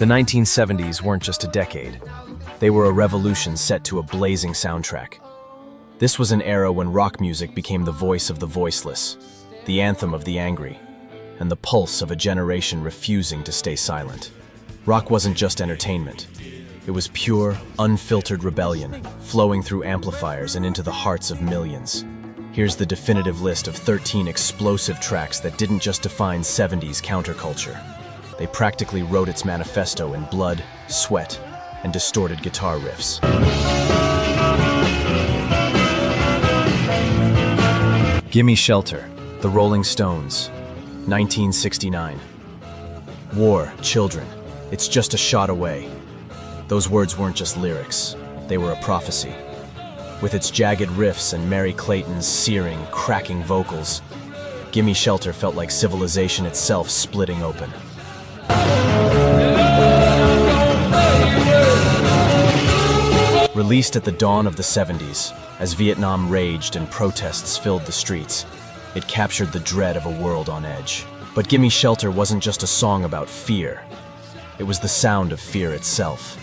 The 1970s weren't just a decade. They were a revolution set to a blazing soundtrack. This was an era when rock music became the voice of the voiceless, the anthem of the angry, and the pulse of a generation refusing to stay silent. Rock wasn't just entertainment. It was pure, unfiltered rebellion, flowing through amplifiers and into the hearts of millions. Here's the definitive list of 13 explosive tracks that didn't just define 70s counterculture. They practically wrote its manifesto in blood, sweat, and distorted guitar riffs. Gimme Shelter, The Rolling Stones, 1969. War, children, it's just a shot away. Those words weren't just lyrics, they were a prophecy. With its jagged riffs and Mary Clayton's searing, cracking vocals, Gimme Shelter felt like civilization itself splitting open. Released at the dawn of the 70s, as Vietnam raged and protests filled the streets, it captured the dread of a world on edge. But Gimme Shelter wasn't just a song about fear. It was the sound of fear itself.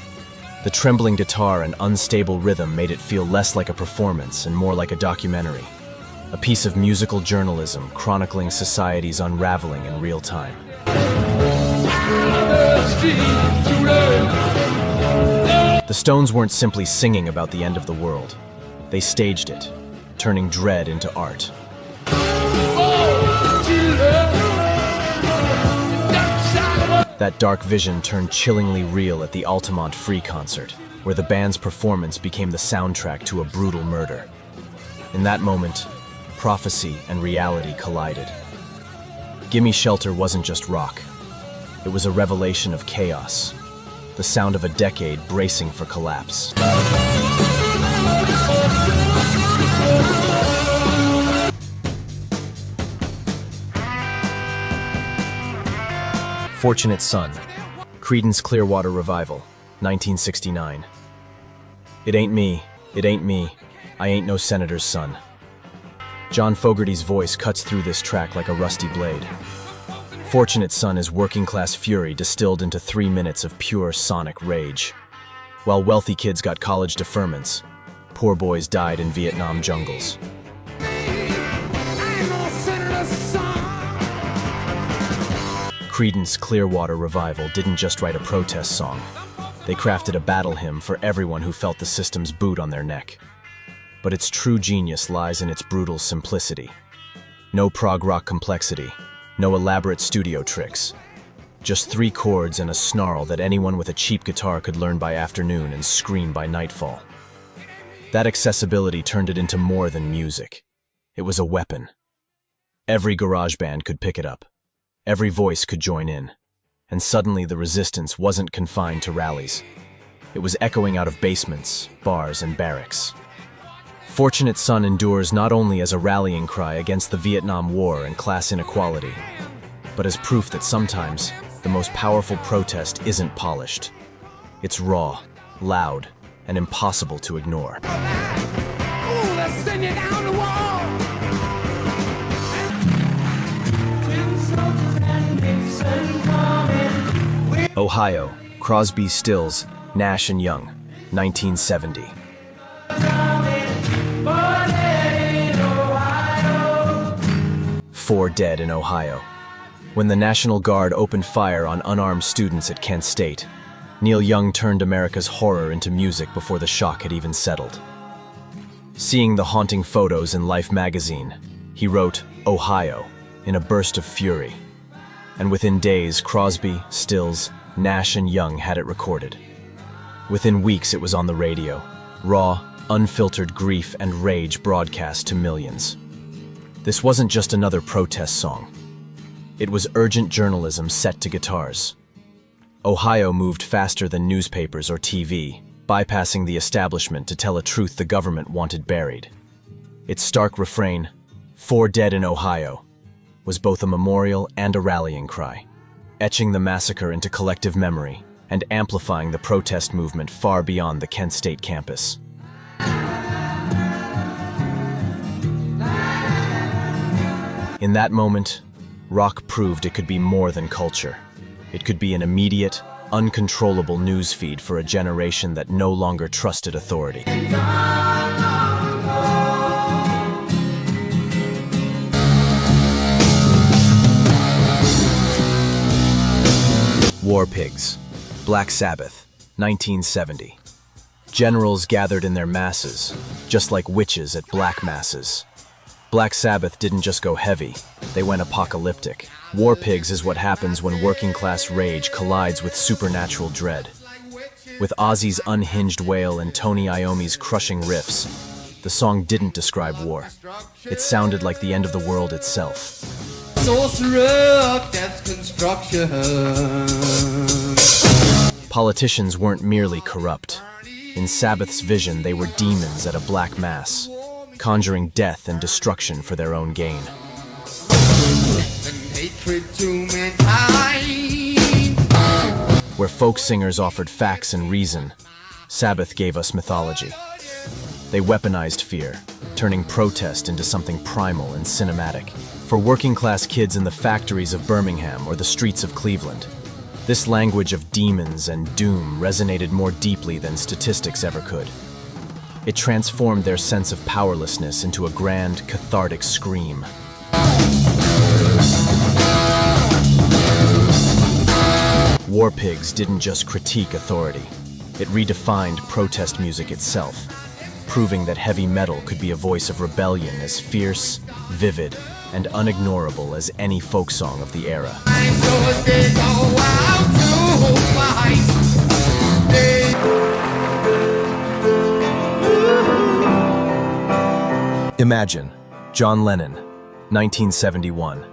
The trembling guitar and unstable rhythm made it feel less like a performance and more like a documentary, a piece of musical journalism chronicling society's unraveling in real time. The Stones weren't simply singing about the end of the world. They staged it, turning dread into art. That dark vision turned chillingly real at the Altamont Free concert, where the band's performance became the soundtrack to a brutal murder. In that moment, prophecy and reality collided. Gimme Shelter wasn't just rock. It was a revelation of chaos, the sound of a decade bracing for collapse. Fortunate Son, Creedence Clearwater Revival, 1969. It ain't me, I ain't no senator's son. John Fogerty's voice cuts through this track like a rusty blade. Fortunate Son is working-class fury distilled into 3 minutes of pure sonic rage. While wealthy kids got college deferments, poor boys died in Vietnam jungles. Creedence Clearwater Revival didn't just write a protest song. They crafted a battle hymn for everyone who felt the system's boot on their neck. But its true genius lies in its brutal simplicity. No prog rock complexity, no elaborate studio tricks. Just 3 chords and a snarl that anyone with a cheap guitar could learn by afternoon and scream by nightfall. That accessibility turned it into more than music. It was a weapon. Every garage band could pick it up. Every voice could join in. And suddenly the resistance wasn't confined to rallies. It was echoing out of basements, bars, and barracks. Fortunate Son endures not only as a rallying cry against the Vietnam War and class inequality, but as proof that sometimes the most powerful protest isn't polished. It's raw, loud, and impossible to ignore. Ohio, Crosby, Stills, Nash and Young, 1970. Four dead in Ohio. When the National Guard opened fire on unarmed students at Kent State, Neil Young turned America's horror into music before the shock had even settled. Seeing the haunting photos in Life magazine, he wrote "Ohio" in a burst of fury. And within days, Crosby, Stills, Nash and Young had it recorded. Within weeks, it was on the radio, raw, unfiltered grief and rage broadcast to millions. This wasn't just another protest song. It was urgent journalism set to guitars. Ohio moved faster than newspapers or TV, bypassing the establishment to tell a truth the government wanted buried. Its stark refrain, "4 dead in Ohio," was both a memorial and a rallying cry, etching the massacre into collective memory and amplifying the protest movement far beyond the Kent State campus. In that moment, rock proved it could be more than culture. It could be an immediate, uncontrollable newsfeed for a generation that no longer trusted authority. War Pigs, Black Sabbath, 1970. Generals gathered in their masses, just like witches at black masses. Black Sabbath didn't just go heavy, they went apocalyptic. War Pigs is what happens when working-class rage collides with supernatural dread. With Ozzy's unhinged wail and Tony Iommi's crushing riffs, the song didn't describe war. It sounded like the end of the world itself. Sorcerer, death construction. Politicians weren't merely corrupt. In Sabbath's vision, they were demons at a black mass, conjuring death and destruction for their own gain. Where folk singers offered facts and reason, Sabbath gave us mythology. They weaponized fear, turning protest into something primal and cinematic. For working-class kids in the factories of Birmingham or the streets of Cleveland, this language of demons and doom resonated more deeply than statistics ever could. It transformed their sense of powerlessness into a grand, cathartic scream. War Pigs didn't just critique authority. It redefined protest music itself, proving that heavy metal could be a voice of rebellion as fierce, vivid, and unignorable as any folk song of the era. Imagine, John Lennon, 1971.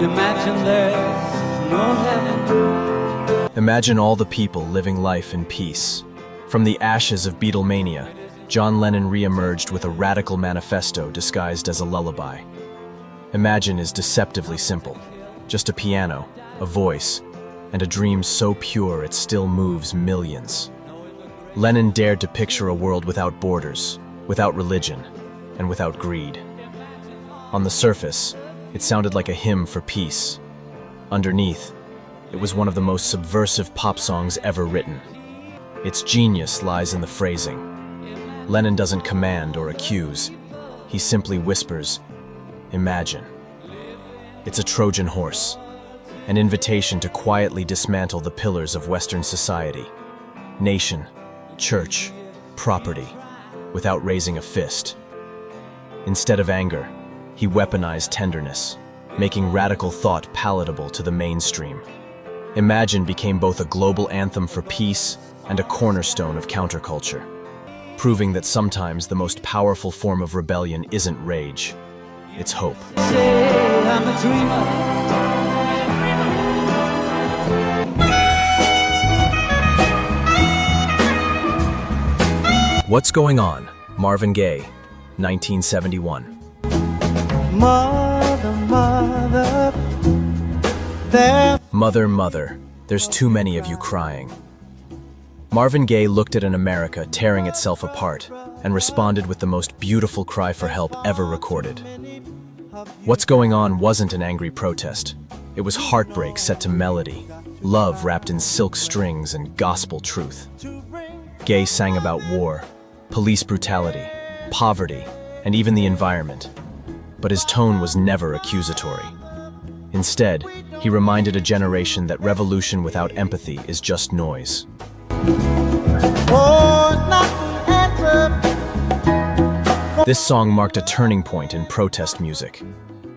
Imagine there's no heaven. Imagine all the people living life in peace. From the ashes of Beatlemania, John Lennon re-emerged with a radical manifesto disguised as a lullaby. Imagine is deceptively simple. Just a piano, a voice, and a dream so pure it still moves millions. Lennon dared to picture a world without borders, without religion, and without greed. On the surface, it sounded like a hymn for peace. Underneath, it was one of the most subversive pop songs ever written. Its genius lies in the phrasing. Lennon doesn't command or accuse. He simply whispers, "Imagine." It's a Trojan horse, an invitation to quietly dismantle the pillars of Western society, nation, church, property, without raising a fist. Instead of anger, he weaponized tenderness, making radical thought palatable to the mainstream. Imagine became both a global anthem for peace and a cornerstone of counterculture, proving that sometimes the most powerful form of rebellion isn't rage, it's hope. Say I'm a dreamer. What's Going On? Marvin Gaye, 1971. Mother, mother, there. Mother, mother, there's too many of you crying. Marvin Gaye looked at an America tearing itself apart and responded with the most beautiful cry for help ever recorded. What's Going On wasn't an angry protest. It was heartbreak set to melody, love wrapped in silk strings and gospel truth. Gaye sang about war, police brutality, poverty, and even the environment. But his tone was never accusatory. Instead, he reminded a generation that revolution without empathy is just noise. This song marked a turning point in protest music,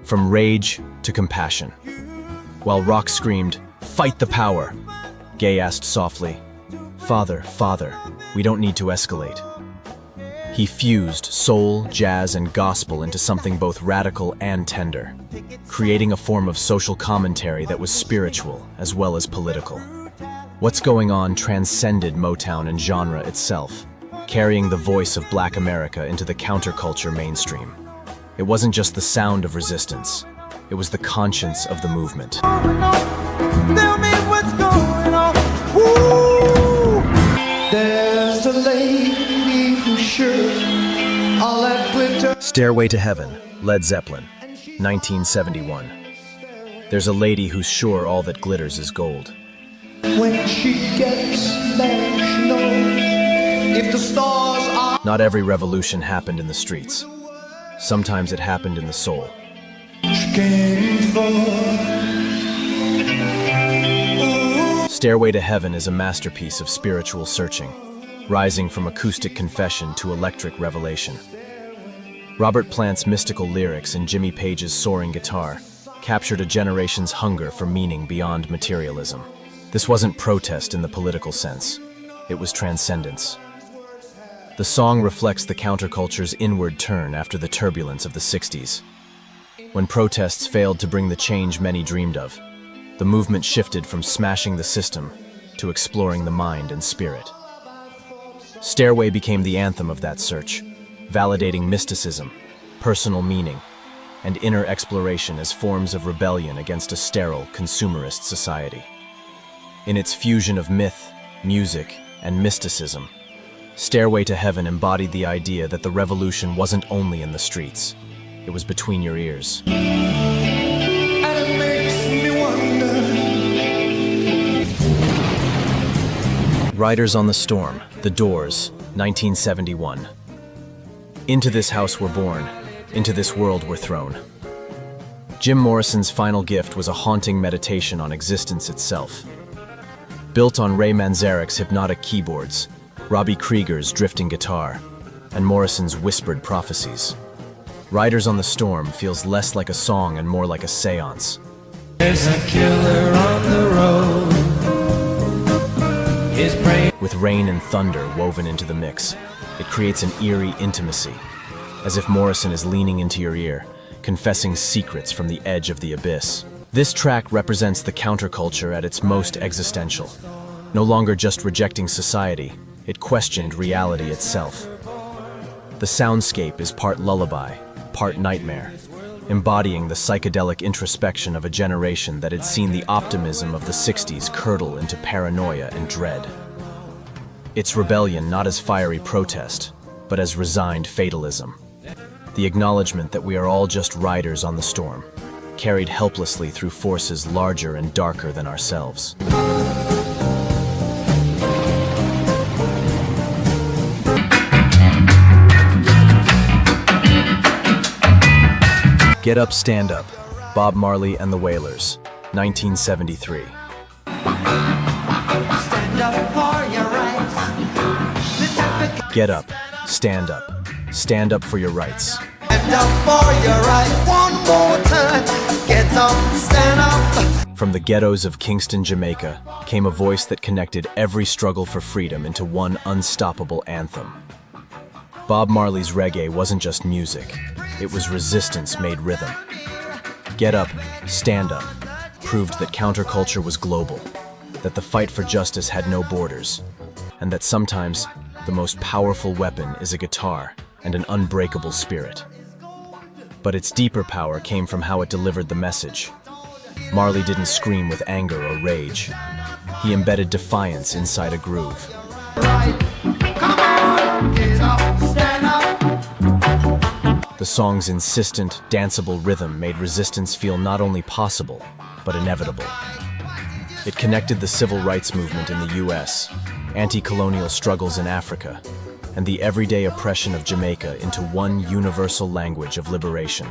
from rage to compassion. While rock screamed, "Fight the power!" Gaye asked softly, "Father, Father, we don't need to escalate." He fused soul, jazz, and gospel into something both radical and tender, creating a form of social commentary that was spiritual as well as political. What's Going On transcended Motown and genre itself, carrying the voice of Black America into the counterculture mainstream. It wasn't just the sound of resistance, it was the conscience of the movement. Tell me what's going on. Woo! There's a lady who's sure all that glitter. Stairway to Heaven, Led Zeppelin, 1971. There's a lady who's sure all that glitters is gold. When she gets there, she knows if the stars are. Not every revolution happened in the streets. Sometimes it happened in the soul. She came for. Stairway to Heaven is a masterpiece of spiritual searching, rising from acoustic confession to electric revelation. Robert Plant's mystical lyrics and Jimmy Page's soaring guitar captured a generation's hunger for meaning beyond materialism. This wasn't protest in the political sense. It was transcendence. The song reflects the counterculture's inward turn after the turbulence of the 60s. When protests failed to bring the change many dreamed of, the movement shifted from smashing the system to exploring the mind and spirit. Stairway became the anthem of that search, validating mysticism, personal meaning, and inner exploration as forms of rebellion against a sterile, consumerist society. In its fusion of myth, music, and mysticism, Stairway to Heaven embodied the idea that the revolution wasn't only in the streets, it was between your ears. Riders on the Storm, The Doors, 1971. Into this house we're born, into this world we're thrown. Jim Morrison's final gift was a haunting meditation on existence itself. Built on Ray Manzarek's hypnotic keyboards, Robbie Krieger's drifting guitar, and Morrison's whispered prophecies, Riders on the Storm feels less like a song and more like a seance. There's a killer on the road. His brain. With rain and thunder woven into the mix, it creates an eerie intimacy, as if Morrison is leaning into your ear, confessing secrets from the edge of the abyss. This track represents the counterculture at its most existential. No longer just rejecting society, it questioned reality itself. The soundscape is part lullaby, part nightmare, embodying the psychedelic introspection of a generation that had seen the optimism of the 60s curdle into paranoia and dread. Its rebellion not as fiery protest, but as resigned fatalism. The acknowledgement that we are all just riders on the storm, carried helplessly through forces larger and darker than ourselves. Get Up, Stand Up, Bob Marley and the Wailers, 1973. Stand up for your rights. Get up, stand up for your rights. Stand up for your rights. One more time. Get up, stand up. From the ghettos of Kingston, Jamaica, came a voice that connected every struggle for freedom into one unstoppable anthem. Bob Marley's reggae wasn't just music, it was resistance made rhythm. Get Up, Stand Up proved that counterculture was global, that the fight for justice had no borders, and that sometimes the most powerful weapon is a guitar and an unbreakable spirit. But its deeper power came from how it delivered the message. Marley didn't scream with anger or rage. He embedded defiance inside a groove. Come on, get up, stand up. The song's insistent, danceable rhythm made resistance feel not only possible, but inevitable. It connected the civil rights movement in the US, anti-colonial struggles in Africa, and the everyday oppression of Jamaica into one universal language of liberation.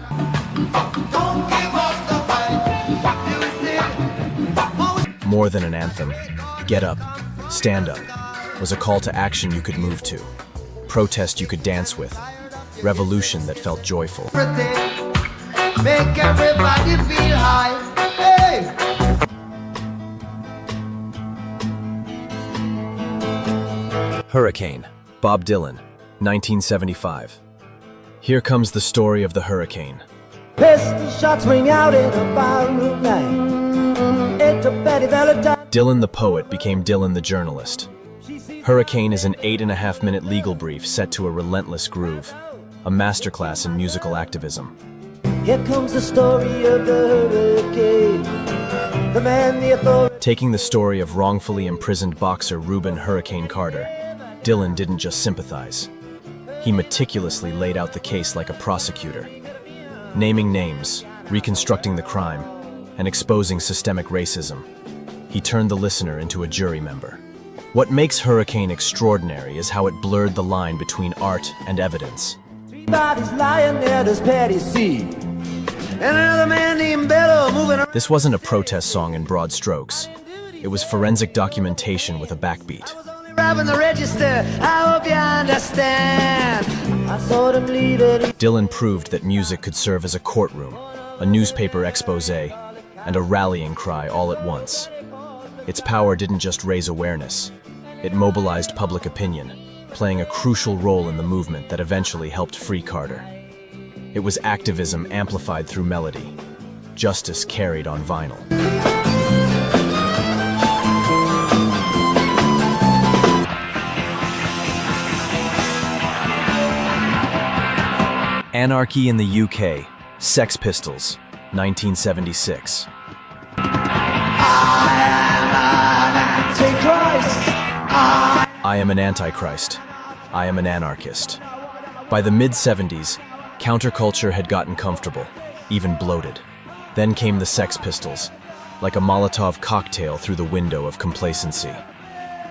Don't give up the fight. More than an anthem, Get Up, Stand Up was a call to action you could move to, protest you could dance with, revolution that felt joyful. Make everybody feel high. Hey! Hurricane, Bob Dylan, 1975. Here comes the story of the hurricane. Pistol shots ring out in a barroom night. Enter Betty Valentine. Dylan the poet became Dylan the journalist. Hurricane is an 8.5-minute legal brief set to a relentless groove, a masterclass in musical activism. Here comes the story of the hurricane. The man, the authority. Taking the story of wrongfully imprisoned boxer Reuben Hurricane Carter, Dylan didn't just sympathize. He meticulously laid out the case like a prosecutor, naming names, reconstructing the crime, and exposing systemic racism. He turned the listener into a jury member. What makes Hurricane extraordinary is how it blurred the line between art and evidence. Bodies lying there, there's Patty C. And another man named Bello moving around. This wasn't a protest song in broad strokes. It was forensic documentation with a backbeat. Robbing the register, I hope you understand. I saw them leave it. Dylan proved that music could serve as a courtroom, a newspaper expose, and a rallying cry all at once. Its power didn't just raise awareness. It mobilized public opinion, playing a crucial role in the movement that eventually helped free Carter. It was activism amplified through melody, justice carried on vinyl. Anarchy in the UK, Sex Pistols, 1976. I am an antichrist. I am an anarchist. By the mid-70s, counterculture had gotten comfortable, even bloated. Then came the Sex Pistols, like a Molotov cocktail through the window of complacency.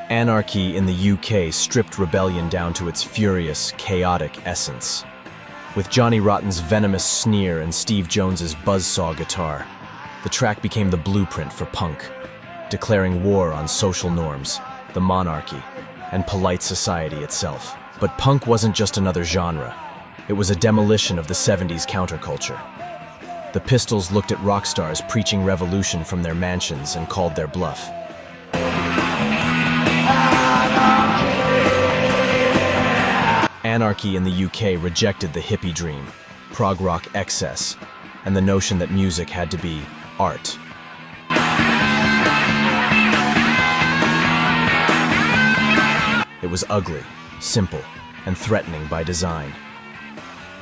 Anarchy in the UK stripped rebellion down to its furious, chaotic essence. With Johnny Rotten's venomous sneer and Steve Jones's buzzsaw guitar, the track became the blueprint for punk, declaring war on social norms, the monarchy, and polite society itself. But punk wasn't just another genre. It was a demolition of the 70s counterculture. The Pistols looked at rock stars preaching revolution from their mansions and called their bluff. Anarchy in the UK rejected the hippie dream, prog rock excess, and the notion that music had to be art. It was ugly, simple, and threatening by design.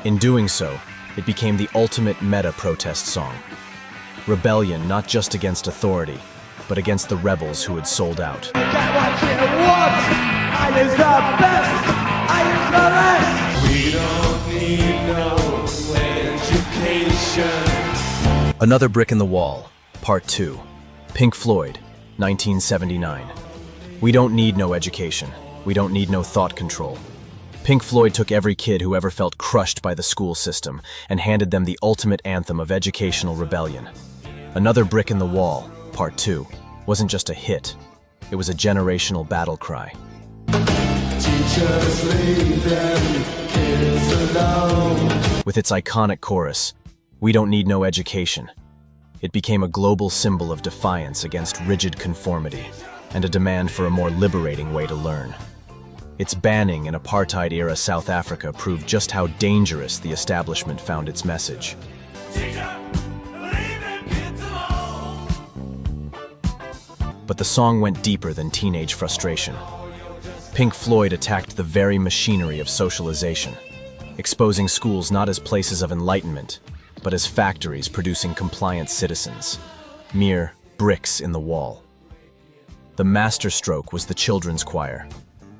In doing so, it became the ultimate meta-protest song. Rebellion not just against authority, but against the rebels who had sold out. We don't need no education. Another Brick in the Wall, Part 2. Pink Floyd, 1979. We don't need no education. We don't need no thought control. Pink Floyd took every kid who ever felt crushed by the school system and handed them the ultimate anthem of educational rebellion. Another Brick in the Wall, Part 2, wasn't just a hit. It was a generational battle cry. Teachers leave them kids alone. With its iconic chorus, "We don't need no education," it became a global symbol of defiance against rigid conformity and a demand for a more liberating way to learn. Its banning in apartheid-era South Africa proved just how dangerous the establishment found its message. But the song went deeper than teenage frustration. Pink Floyd attacked the very machinery of socialization, exposing schools not as places of enlightenment, but as factories producing compliant citizens, mere bricks in the wall. The masterstroke was the children's choir.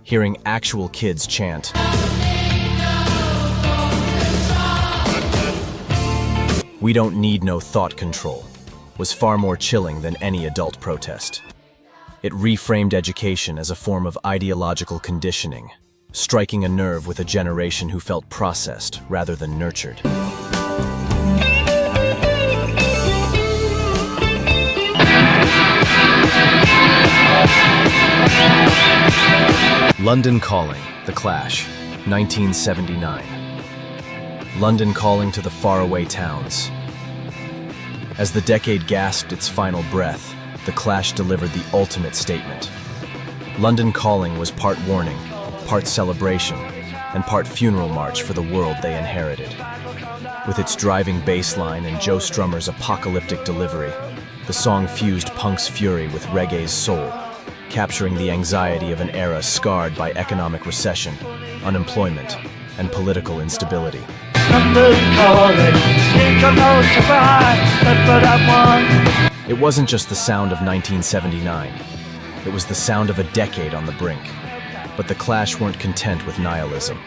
Hearing actual kids chant, "We don't need no thought control," was far more chilling than any adult protest. It reframed education as a form of ideological conditioning, striking a nerve with a generation who felt processed rather than nurtured. London Calling, The Clash, 1979. London calling to the faraway towns. As the decade gasped its final breath, The Clash delivered the ultimate statement. London Calling was part warning, part celebration, and part funeral march for the world they inherited. With its driving bass line and Joe Strummer's apocalyptic delivery, the song fused punk's fury with reggae's soul, capturing the anxiety of an era scarred by economic recession, unemployment, and political instability. It wasn't just the sound of 1979. It was the sound of a decade on the brink. But the Clash weren't content with nihilism.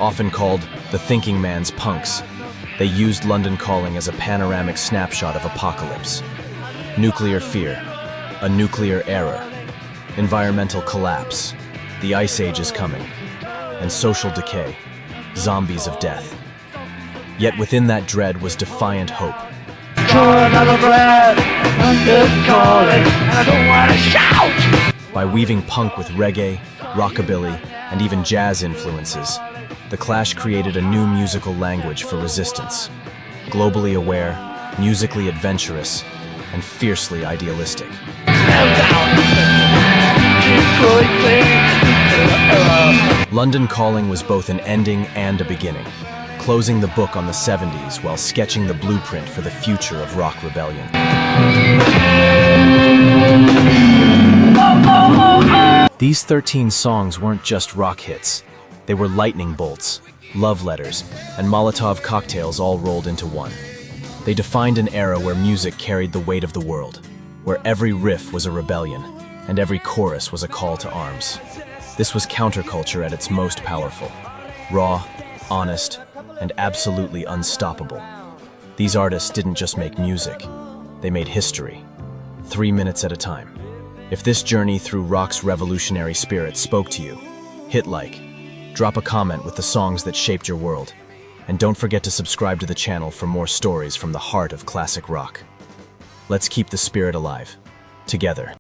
Often called the thinking man's punks, they used London Calling as a panoramic snapshot of apocalypse, nuclear fear, A nuclear error, environmental collapse, the ice age is coming, and social decay, zombies of death. Yet within that dread was defiant hope. By weaving punk with reggae, rockabilly, and even jazz influences, The Clash created a new musical language for resistance. Globally aware, musically adventurous, and fiercely idealistic. London Calling was both an ending and a beginning, closing the book on the 70s while sketching the blueprint for the future of rock rebellion. These 13 songs weren't just rock hits. They were lightning bolts, love letters, and Molotov cocktails all rolled into one. They defined an era where music carried the weight of the world, where every riff was a rebellion, and every chorus was a call to arms. This was counterculture at its most powerful, raw, honest, and absolutely unstoppable. These artists didn't just make music, they made history, 3 minutes at a time. If this journey through rock's revolutionary spirit spoke to you, hit like, drop a comment with the songs that shaped your world, and don't forget to subscribe to the channel for more stories from the heart of classic rock. Let's keep the spirit alive, together.